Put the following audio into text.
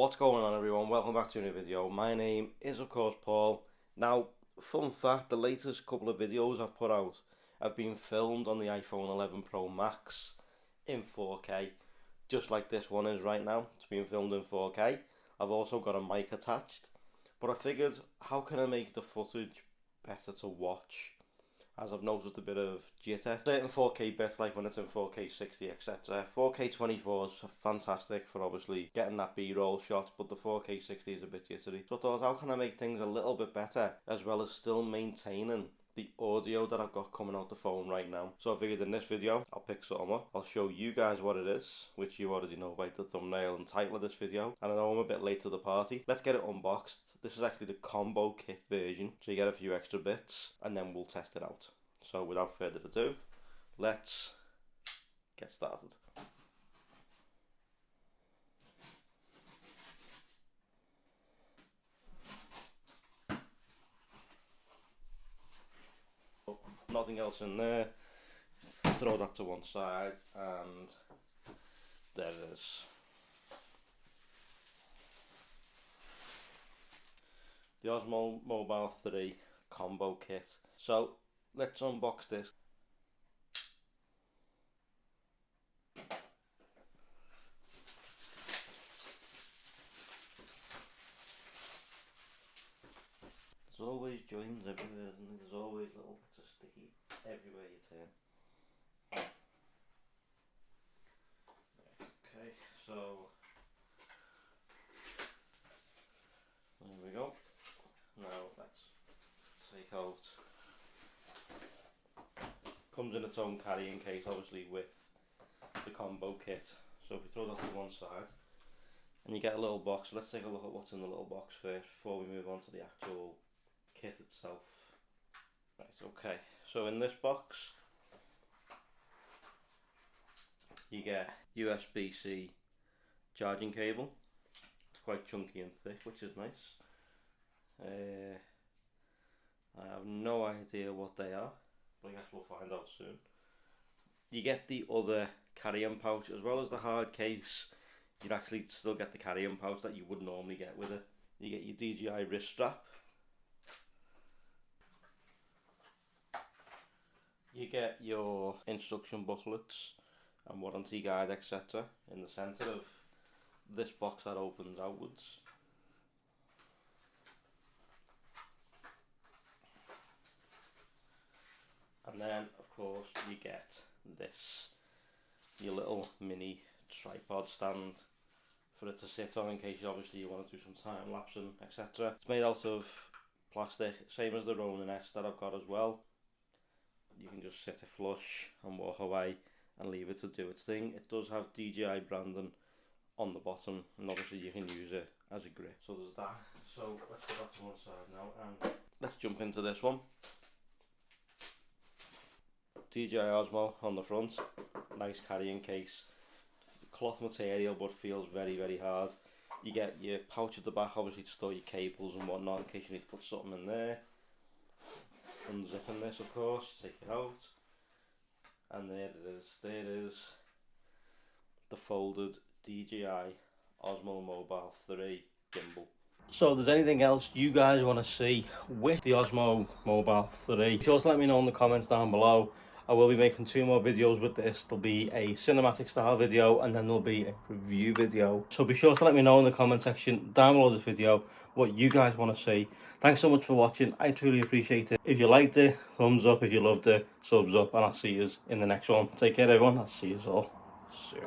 What's going on, everyone? Welcome back to a new video. My name is of course Paul. Now, fun fact, the latest couple of videos I've put out have been filmed on the iPhone 11 Pro Max in 4K, just like this one is right now. It's being filmed in 4K. I've also got a mic attached, but I figured, how can I make the footage better to watch, as I've noticed a bit of jitter. Certain 4K bits, like when it's in 4K 60, etc. 4K 24 is fantastic for obviously getting that B-roll shot, but the 4K 60 is a bit jittery. So I thought, how can I make things a little bit better, as well as still maintaining the audio that I've got coming out the phone right now. So I figured in this video, I'll pick something up. I'll show you guys what it is, which you already know by the thumbnail and title of this video. And I know I'm a bit late to the party. Let's get it unboxed. This is actually the combo kit version, so you get a few extra bits, and then we'll test it out. So without further ado, let's get started. Nothing else in there. Throw that to one side, and there it is. The Osmo Mobile 3 combo kit. So let's unbox this. There's always joins everywhere, isn't there? There's always little bits of sticky everywhere you turn. Okay, so there we go. Now let's take out. Comes in its own carrying case, obviously, with the combo kit. So if we throw that to one side, and you get a little box. Let's take a look at what's in the little box first before we move on to the actual kit itself. Right, okay. So in this box, you get USB-C charging cable. It's quite chunky and thick, which is nice. I have no idea what they are, but I guess we'll find out soon. You get the other carrying pouch, as well as the hard case. You'd actually still get the carrying pouch that you would normally get with it. You get your DJI wrist strap. You get your instruction booklets and warranty guide, etc. in the centre of this box that opens outwards. And then, of course, you get this, your little mini tripod stand for it to sit on in case you want to do some time lapsing, etc. It's made out of plastic, same as the Ronin S that I've got as well. You can just sit it flush and walk away and leave it to do its thing. It does have DJI branding on the bottom, and obviously you can use it as a grip. So there's that. So let's put that to one side now, and let's jump into this one. Dji Osmo on the front, nice carrying case, cloth material but feels very, very hard. You get your pouch at the back, obviously to store your cables and whatnot in case you need to put something in there. Unzipping this, of course, take it out, and there it is. There it is, the folded DJI Osmo Mobile 3 gimbal. So if there's anything else you guys want to see with the Osmo Mobile 3, be sure to let me know in the comments down below. I will be making 2 more videos with this. There'll be a cinematic style video, and then there'll be a review video. So be sure to let me know in the comment section down below this video what you guys want to see. Thanks so much for watching. I truly appreciate it. If you liked it, thumbs up. If you loved it, subs up. And I'll see you in the next one. Take care, everyone. I'll see you all soon.